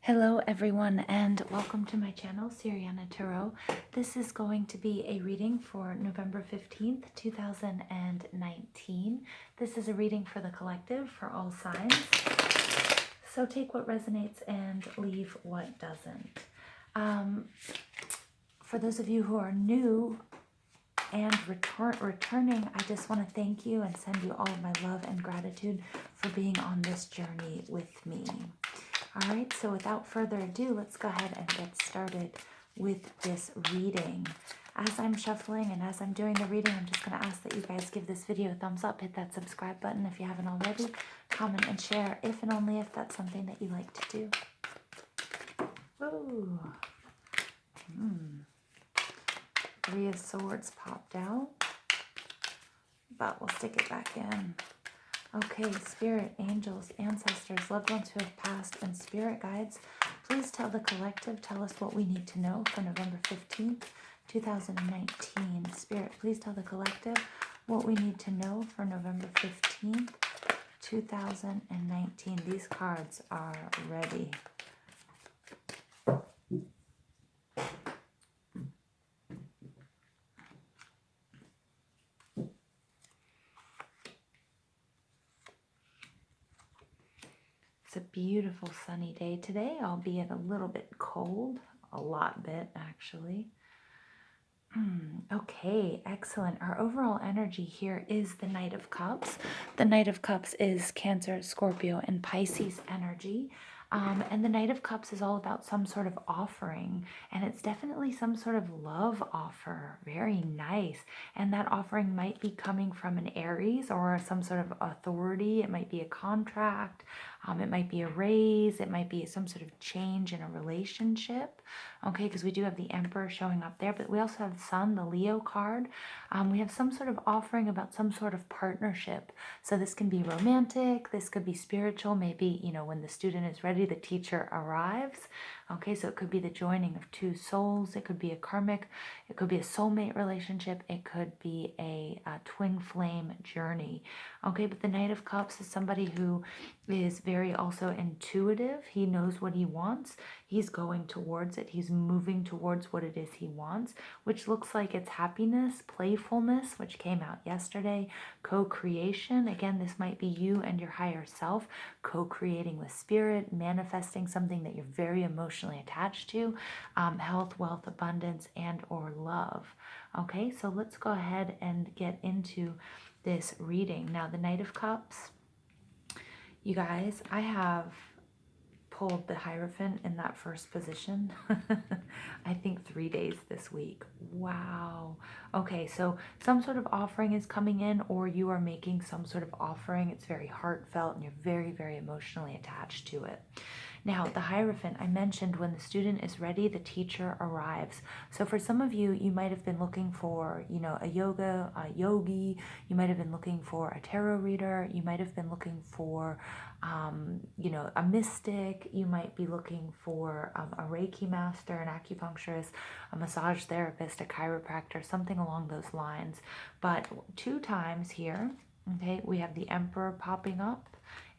Hello everyone and welcome to my channel, Siriana Tarot. This is going to be a reading for November 15th, 2019. This is a reading for the collective for all signs. So take what resonates and leave what doesn't. For those of you who are new and returning, I just want to thank you and send you all of my love and gratitude for being on this journey with me. All right, so without further ado, let's go ahead and get started with this reading. As I'm shuffling and as I'm doing the reading, I'm just going to ask that you guys give this video a thumbs up, hit that subscribe button if you haven't already, comment and share if and only if that's something that you like to do. Whoa. Three of Swords popped out, but we'll stick it back in. Okay, spirit, angels, ancestors, loved ones who have passed, and spirit guides, please tell the collective, tell us what we need to know for November 15th, 2019. Spirit, please tell the collective what we need to know for November 15th, 2019. These cards are ready. It's a beautiful sunny day today, albeit a little bit cold, a lot bit actually. Okay, excellent. Our overall energy here is the Knight of Cups. The Knight of Cups is Cancer, Scorpio, and Pisces energy. And the Knight of Cups is all about some sort of offering, and it's definitely some sort of love offer. Very nice. And that offering might be coming from an Aries or some sort of authority. It might be a contract. It might be a raise. It might be some sort of change in a relationship. Okay, because we do have the Emperor showing up there, but we also have the Sun, the Leo card. We have some sort of offering about some sort of partnership. So this can be romantic. This could be spiritual. Maybe, when the student is ready, the teacher arrives. Okay, so it could be the joining of two souls. It could be a karmic. It could be a soulmate relationship. It could be a twin flame journey. Okay, but the Knight of Cups is somebody who is very also intuitive. He knows what he wants. He's going towards it. He's moving towards what it is he wants, which looks like it's happiness, playfulness, which came out yesterday, co-creation. Again, this might be you and your higher self co-creating with spirit, manifesting something that you're very emotionally attached to, health, wealth, abundance, and or love. Okay, so let's go ahead and get into this reading. Now, the Knight of Cups, you guys, I have pulled the Hierophant in that first position, I think 3 days this week. Wow. Okay, so some sort of offering is coming in, or you are making some sort of offering. It's very heartfelt and you're very, very emotionally attached to it. Now, the Hierophant, I mentioned when the student is ready, the teacher arrives. So for some of you, you might have been looking for, a yogi. You might have been looking for a tarot reader. You might have been looking for, a mystic. You might be looking for a Reiki master, an acupuncturist, a massage therapist, a chiropractor, something along those lines. But 2 times here, okay, we have the Emperor popping up,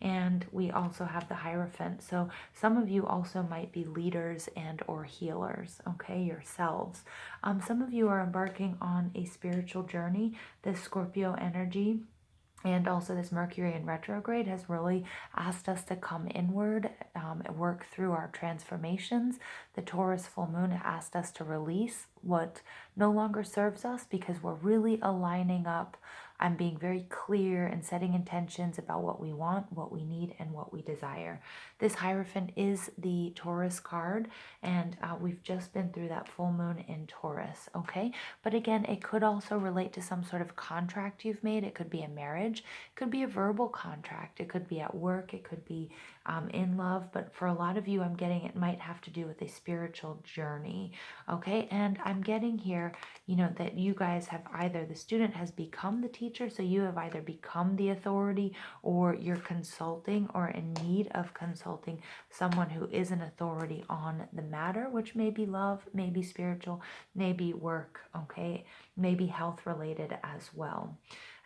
and we also have the Hierophant. So some of you also might be leaders and or healers, okay, yourselves. Some of you are embarking on a spiritual journey. This Scorpio energy and also this Mercury in retrograde has really asked us to come inward, work through our transformations. The Taurus full moon asked us to release what no longer serves us, because we're really aligning up. I'm being very clear and setting intentions about what we want, what we need, and what we desire. This Hierophant is the Taurus card, and we've just been through that full moon in Taurus, okay? But again, it could also relate to some sort of contract you've made. It could be a marriage. It could be a verbal contract. It could be at work. It could be in love. But for a lot of you, I'm getting it might have to do with a spiritual journey, okay? And I'm getting here, that you guys have either, the student has become the teacher, so you have either become the authority, or you're consulting or in need of consulting someone who is an authority on the matter, which may be love, maybe spiritual, maybe work, okay, maybe health related as well.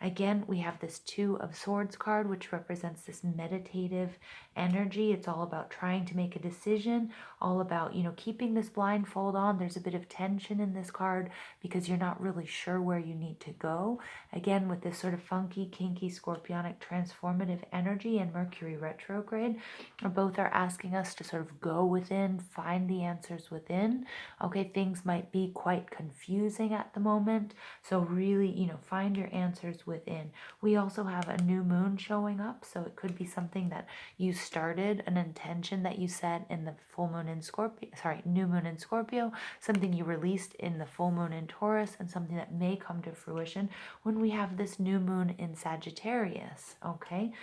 Again, we have this Two of Swords card, which represents this meditative energy. It's all about trying to make a decision, all about, keeping this blindfold on. There's a bit of tension in this card because you're not really sure where you need to go. Again, with this sort of funky, kinky, scorpionic, transformative energy and Mercury retrograde, both are asking us to sort of go within, find the answers within. Okay, things might be quite confusing at the moment. So really, find your answers within. We also have a new moon showing up. So it could be something that you started, an intention that you set in the full moon in Scorpio, new moon in Scorpio, something you released in the full moon in Taurus, and something that may come to fruition when we have this new moon in Sagittarius. Okay.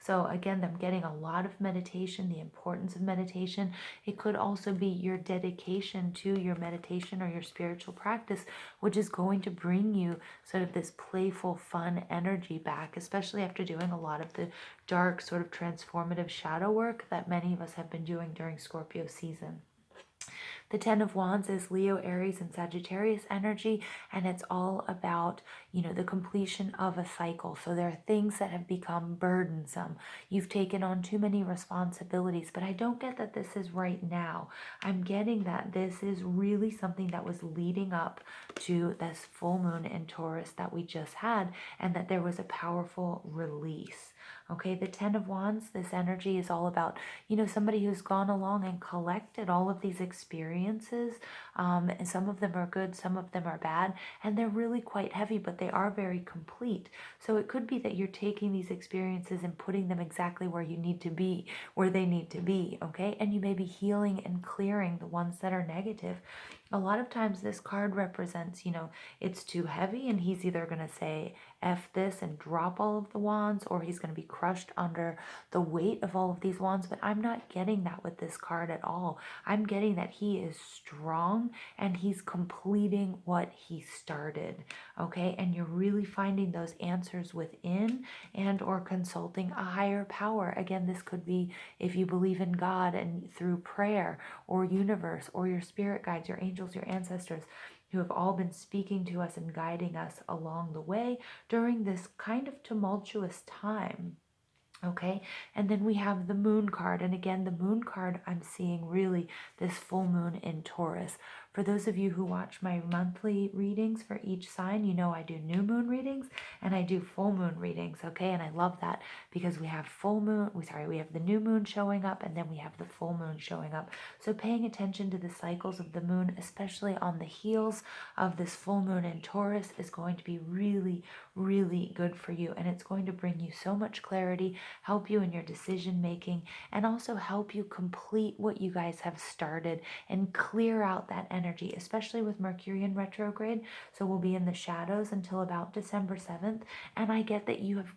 So again, I'm getting a lot of meditation, the importance of meditation. It could also be your dedication to your meditation or your spiritual practice, which is going to bring you sort of this playful, fun energy back, especially after doing a lot of the dark, sort of transformative shadow work that many of us have been doing during Scorpio season. The Ten of Wands is Leo, Aries, and Sagittarius energy, and it's all about, the completion of a cycle. So there are things that have become burdensome. You've taken on too many responsibilities, but I don't get that this is right now. I'm getting that this is really something that was leading up to this full moon in Taurus that we just had, and that there was a powerful release. Okay, the Ten of Wands, this energy is all about, somebody who's gone along and collected all of these experiences. And some of them are good, some of them are bad, and they're really quite heavy, but they are very complete. So it could be that you're taking these experiences and putting them exactly where you need to be, where they need to be, okay? And you may be healing and clearing the ones that are negative. A lot of times this card represents, it's too heavy, and he's either going to say F this and drop all of the wands, or he's going to be crushed under the weight of all of these wands. But I'm not getting that with this card at all. I'm getting that he is strong and he's completing what he started. Okay, and you're really finding those answers within, and or consulting a higher power. Again, this could be if you believe in God, and through prayer or universe or your spirit guides, your angels, your ancestors, who have all been speaking to us and guiding us along the way during this kind of tumultuous time. Okay, and then we have the moon card. And again, the moon card, I'm seeing really this full moon in Taurus. For those of you who watch my monthly readings for each sign, I do new moon readings and I do full moon readings. Okay, and I love that because we have we have the new moon showing up, and then we have the full moon showing up. So paying attention to the cycles of the moon, especially on the heels of this full moon in Taurus, is going to be really, really good for you. And it's going to bring you so much clarity, help you in your decision making, and also help you complete what you guys have started and clear out that energy, especially with Mercury in retrograde. So we'll be in the shadows until about December 7th. And I get that you've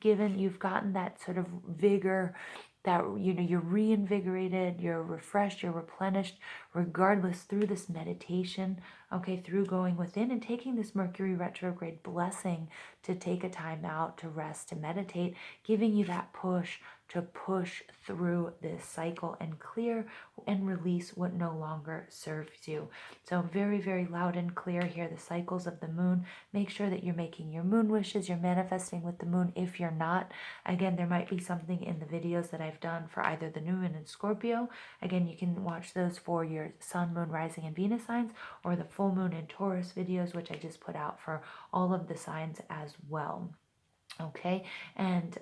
gotten that sort of vigor, that you're reinvigorated, you're refreshed, you're replenished, regardless, through this meditation, okay, through going within and taking this Mercury retrograde blessing to take a time out, to rest, to meditate, giving you that push to push through this cycle and clear and release what no longer serves you. So very, very loud and clear here, the cycles of the moon. Make sure that you're making your moon wishes, you're manifesting with the moon. If you're not, again, there might be something in the videos that I've done for either the new moon in Scorpio. Again, you can watch those for your sun, moon, rising, and Venus signs, or the full moon in Taurus videos, which I just put out for all of the signs as well. Okay, and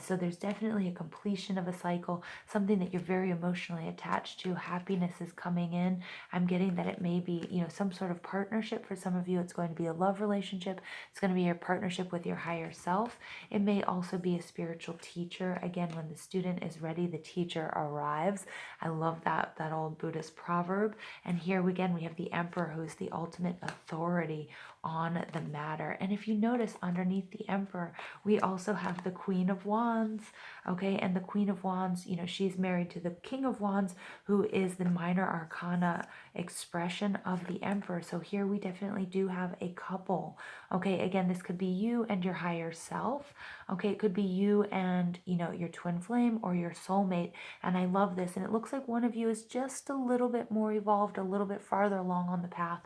so there's definitely a completion of a cycle, something that you're very emotionally attached to. Happiness is coming in. I'm getting that it may be, some sort of partnership. For some of you, it's going to be a love relationship. It's going to be your partnership with your higher self. It may also be a spiritual teacher. Again, when the student is ready, the teacher arrives. I love that old Buddhist proverb. And here again, we have the Emperor, who is the ultimate authority on the matter. And if you notice, underneath the Emperor, we also have the Queen of Wands, okay? And the Queen of Wands, she's married to the King of Wands, who is the minor arcana expression of the Emperor. So here we definitely do have a couple, okay? Again, this could be you and your higher self, okay? It could be you and, your twin flame or your soulmate. And I love this. And it looks like one of you is just a little bit more evolved, a little bit farther along on the path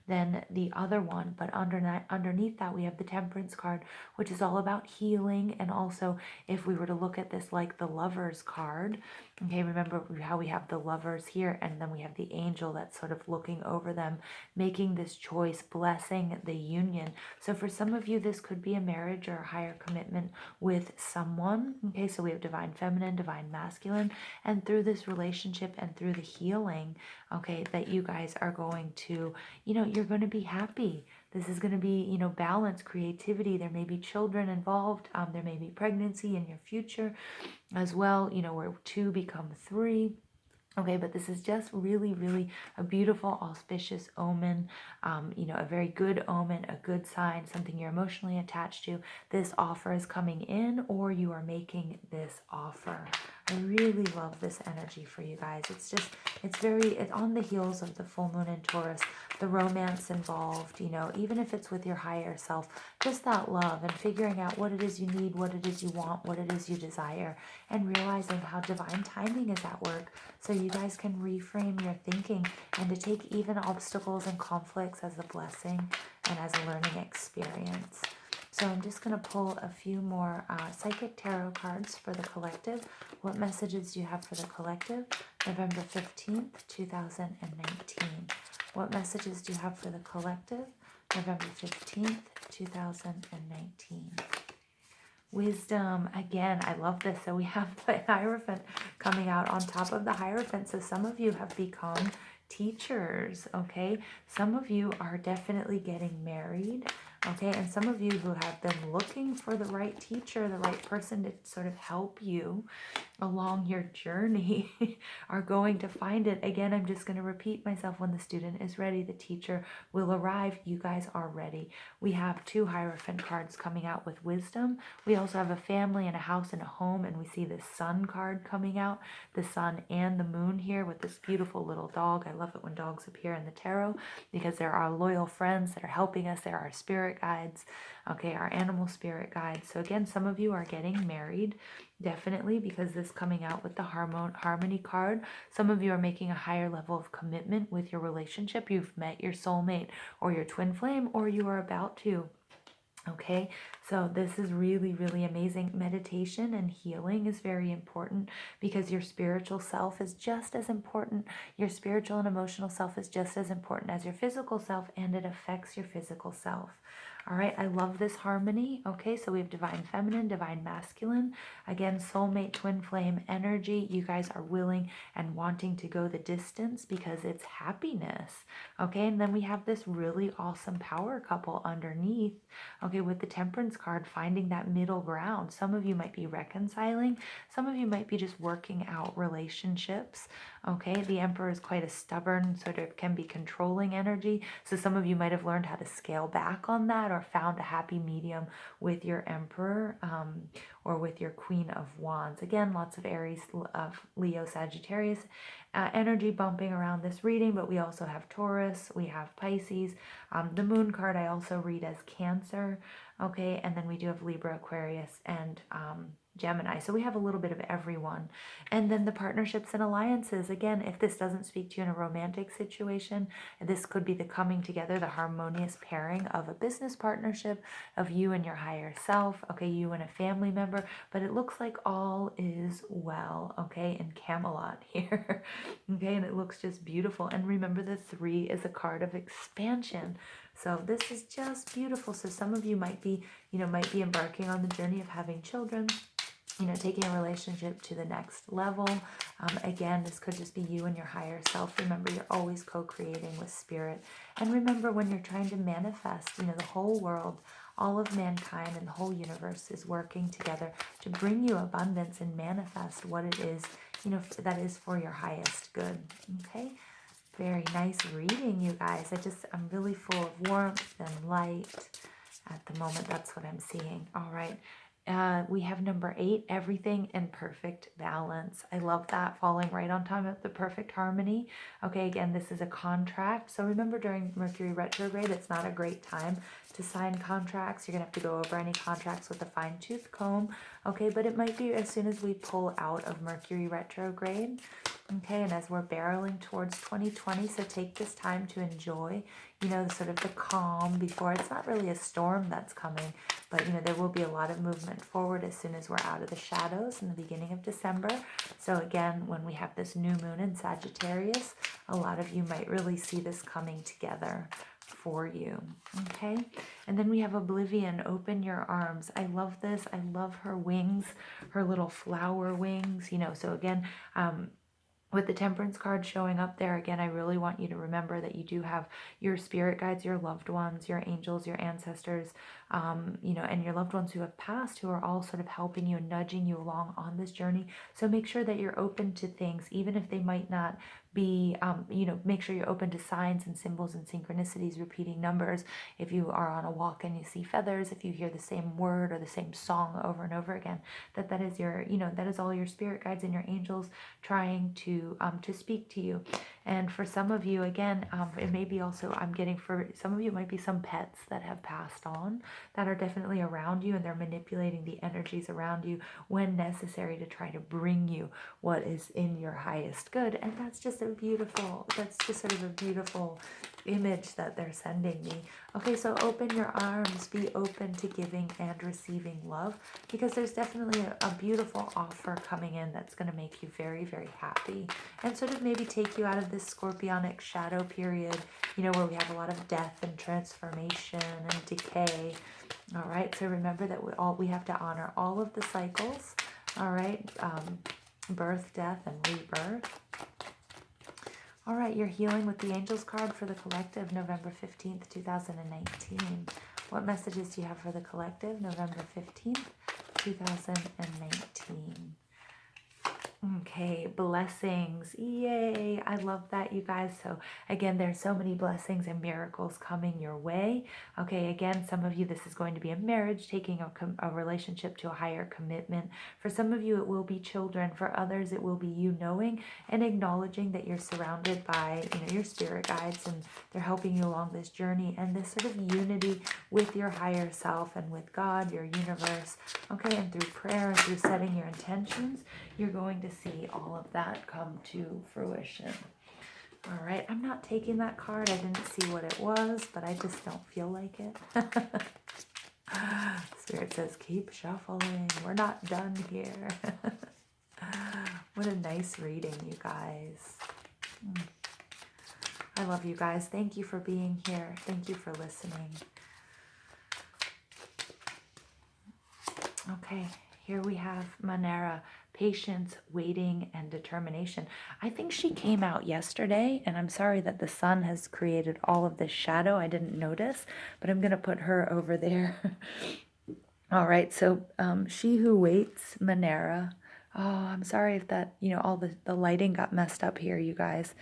than the other one. But underneath that, we have the Temperance card, which is all about healing. And also, if we were to look at this like the Lovers card, okay, remember how we have the Lovers here, and then we have the angel that's sort of looking over them, making this choice, blessing the union. So for some of you, this could be a marriage or a higher commitment with someone. Okay, so we have divine feminine, divine masculine, and through this relationship and through the healing, okay, that you guys are going to, you're going to be happy. This is going to be, balance, creativity. There may be children involved. There may be pregnancy in your future as well, where two become three. Okay, but this is just really, really a beautiful, auspicious omen, a very good omen, a good sign, something you're emotionally attached to. This offer is coming in, or you are making this offer. I really love this energy for you guys. It's on the heels of the full moon in Taurus, the romance involved, even if it's with your higher self, just that love and figuring out what it is you need, what it is you want, what it is you desire, and realizing how divine timing is at work. So you guys can reframe your thinking and to take even obstacles and conflicts as a blessing and as a learning experience. So I'm just going to pull a few more psychic tarot cards for the collective. What messages do you have for the collective? November 15th, 2019. What messages do you have for the collective? November 15th, 2019. Wisdom, again, I love this. So we have the Hierophant coming out on top of the Hierophant. So some of you have become teachers, okay? Some of you are definitely getting married, okay? And some of you who have been looking for the right teacher, the right person to sort of help you along your journey are going to find it. Again, I'm just going to repeat myself. When the student is ready, the teacher will arrive. You guys are ready. We have two Hierophant cards coming out with wisdom. We also have a family and a house and a home, and we see this Sun card coming out, the sun and the moon here with this beautiful little dog. I love it when dogs appear in the tarot because they're our loyal friends that are helping us. They're our spirit guides, okay, our animal spirit guides. So again, some of you are getting married, definitely, because this coming out with the harmony card. Some of you are making a higher level of commitment with your relationship. You've met your soulmate or your twin flame, or you are about to. Okay, so this is really, really amazing. Meditation and healing is very important because your spiritual self is just as important. Your spiritual and emotional self is just as important as your physical self, and it affects your physical self. All right, I love this harmony. Okay, so we have divine feminine, divine masculine. Again, soulmate, twin flame energy. You guys are willing and wanting to go the distance because it's happiness. Okay, and then we have this really awesome power couple underneath. Okay, with the Temperance card, finding that middle ground. Some of you might be reconciling. Some of you might be just working out relationships. Okay, the Emperor is quite a stubborn, sort of can be controlling energy. So some of you might have learned how to scale back on that, or found a happy medium with your Emperor or with your Queen of Wands. Again, lots of Aries, of Leo, Sagittarius energy bumping around this reading, but we also have Taurus, we have Pisces. The Moon card I also read as Cancer, okay, and then we do have Libra, Aquarius, and Gemini. So we have a little bit of everyone. And then the partnerships and alliances. Again, if this doesn't speak to you in a romantic situation, this could be the coming together, the harmonious pairing of a business partnership, of you and your higher self, okay, you and a family member. But it looks like all is well, okay, in Camelot here. Okay, and it looks just beautiful. And remember, the 3 is a card of expansion. So this is just beautiful. So some of you might be embarking on the journey of having children, taking a relationship to the next level. Again, this could just be you and your higher self. Remember, you're always co-creating with spirit. And remember, when you're trying to manifest, the whole world, all of mankind and the whole universe is working together to bring you abundance and manifest what it is, that is for your highest good. Okay? Very nice reading, you guys. I'm really full of warmth and light at the moment. That's what I'm seeing. All right. We have number 8, everything in perfect balance. I love that, falling right on time of the perfect harmony. Okay, again, this is a contract. So remember, during Mercury retrograde, it's not a great time to sign contracts. You're going to have to go over any contracts with a fine-tooth comb. Okay, but it might be as soon as we pull out of Mercury retrograde. Okay, and as we're barreling towards 2020, so take this time to enjoy, sort of the calm before it's not really a storm that's coming, but, there will be a lot of movement forward as soon as we're out of the shadows in the beginning of December. So again, when we have this new moon in Sagittarius, a lot of you might really see this coming together for you. Okay, and then we have Oblivion. Open your arms. I love this. I love her wings, her little flower wings, so again, with the Temperance card showing up there, again, I really want you to remember that you do have your spirit guides, your loved ones, your angels, your ancestors, and your loved ones who have passed, who are all sort of helping you and nudging you along on this journey. So make sure that you're open to things, even if they might not be, make sure you're open to signs and symbols and synchronicities, repeating numbers. If you are on a walk and you see feathers, if you hear the same word or the same song over and over again, that is your, that is all your spirit guides and your angels trying to speak to you. And for some of you, again, it may be also, I'm getting, for some of you, it might be some pets that have passed on that are definitely around you, and they're manipulating the energies around you when necessary to try to bring you what is in your highest good. And that's just sort of a beautiful image that they're sending me. Okay, so open your arms, be open to giving and receiving love, because there's definitely a beautiful offer coming in that's going to make you very, very happy and sort of maybe take you out of this scorpionic shadow period, where we have a lot of death and transformation and decay. All right, so remember that we have to honor all of the cycles. All right, birth, death, and rebirth. All right, you're healing with the Angels card for the collective, November 15th, 2019. What messages do you have for the collective, November 15th, 2019? Okay, blessings. Yay. I love that, you guys. So again, there's so many blessings and miracles coming your way. Okay, again, some of you, this is going to be a marriage, taking a relationship to a higher commitment. For some of you, it will be children. For others, it will be you knowing and acknowledging that you're surrounded by, your spirit guides, and they're helping you along this journey, and this sort of unity with your higher self and with God, your universe. Okay, and through prayer and through setting your intentions, you're going to see all of that come to fruition. All right, I'm not taking that card. I didn't see what it was, but I just don't feel like it. Spirit says, keep shuffling. We're not done here. What a nice reading, you guys. I love you guys. Thank you for being here. Thank you for listening. Okay, here we have Manera, patience, waiting, and determination. I think she came out yesterday, and I'm sorry that the sun has created all of this shadow. I didn't notice, but I'm going to put her over there. All right, so she who waits, Manera. Oh, I'm sorry if that, all the lighting got messed up here, you guys.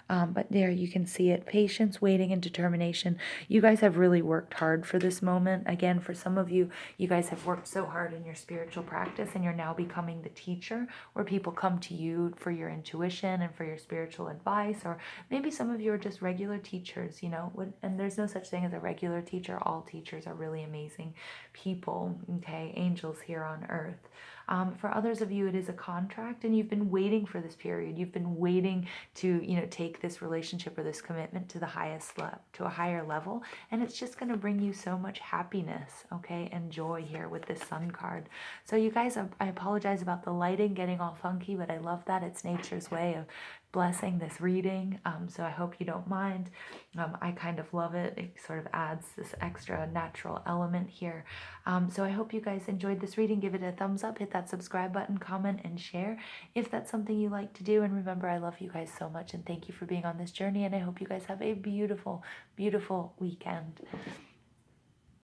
But there you can see it. Patience, waiting, and determination. You guys have really worked hard for this moment. Again, for some of you, you guys have worked so hard in your spiritual practice, and you're now becoming the teacher, where people come to you for your intuition and for your spiritual advice. Or maybe some of you are just regular teachers, and there's no such thing as a regular teacher. All teachers are really amazing people, okay? Angels here on earth. For others of you, it is a contract, and you've been waiting for this period. You've been waiting to, take this relationship or this commitment to the highest level, to a higher level, and it's just going to bring you so much happiness, okay, and joy here with this Sun card. So you guys, I apologize about the lighting getting all funky, but I love that. It's nature's way of blessing this reading, so I hope you don't mind. I kind of love it. It sort of adds this extra natural element here. So I hope you guys enjoyed this reading. Give it a thumbs up, hit that subscribe button, comment, and share if that's something you like to do. And remember, I love you guys so much, and thank you for being on this journey, and I hope you guys have a beautiful, beautiful weekend.